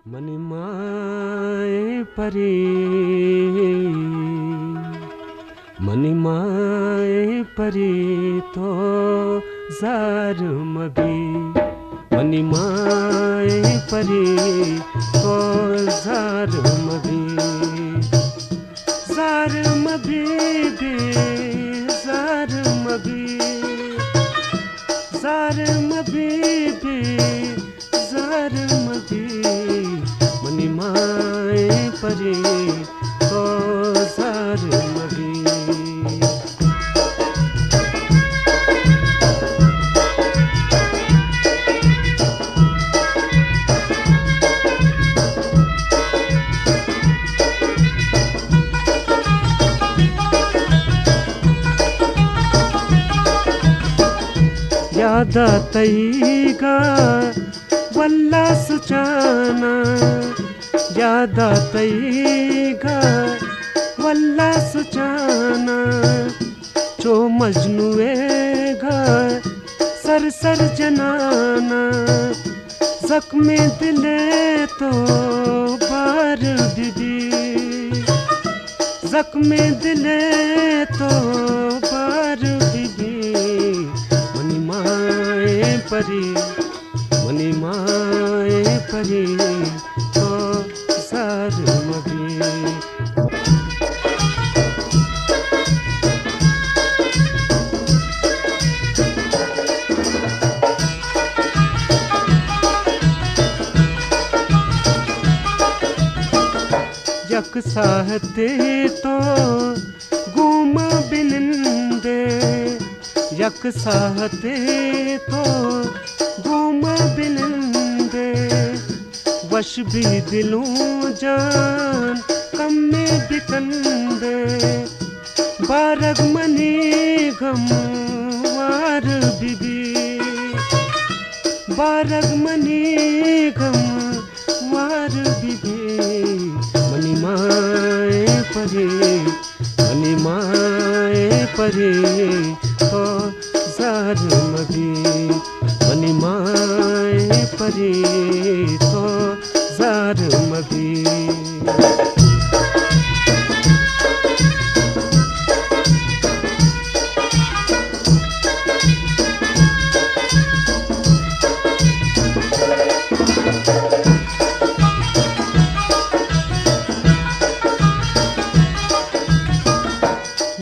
मनिमाए परी मनिमाए परी तो जार मबी मनिमाए परी तो जार मबी जार मबी बे जार मबी जार मबी बे जार मबी मनिमाए परी तो जार मबी याद आतईगा वल्ला सुचाना याद आतईगा वल्ला सुचाना जो मजनुएगा सर सर जनाना जख्मे दिले तो बार बीबी जख्मे दिले तो बार बीबी मनिमाए परी मनिमाए परी तो जार मबी यक साहते तो गुम बिनिंदे यक साहते तो गुम बिनिंदे वश भी दिलों जान कम में बिकंदे बारग मनी गम वार बीबी बारग मनी गम वार बीबी मनिमाए परी मनिमाए परी तो जार मबी मनिमाए परी तो जार मबी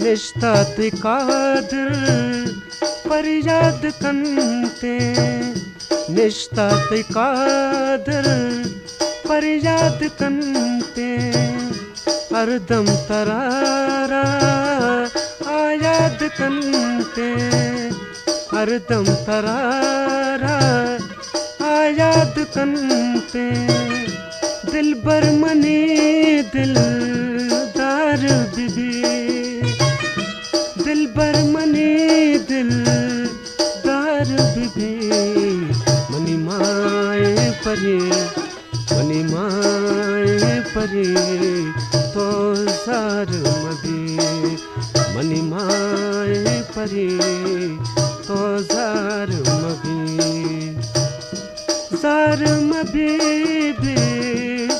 निश्तात कादर पर याद कंते निश्तात कादर पर याद कंते हरदम तरारा आयाद कंते हरदम तरारा आयाद कंते दिल बर मनी दिलदार बीबी दिल बर मनी दिलदार बीबी मनिमाए परी मनिमाए परी तो जार मबी मनिमाए परी तो जार मबी जार मबी बे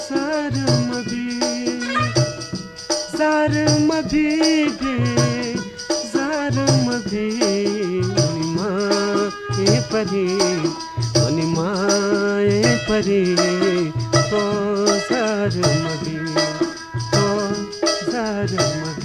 जार मबी जार मबी बे मबी मनिमाए परी मनिमाए परी तो जार मबी तो जार मबी।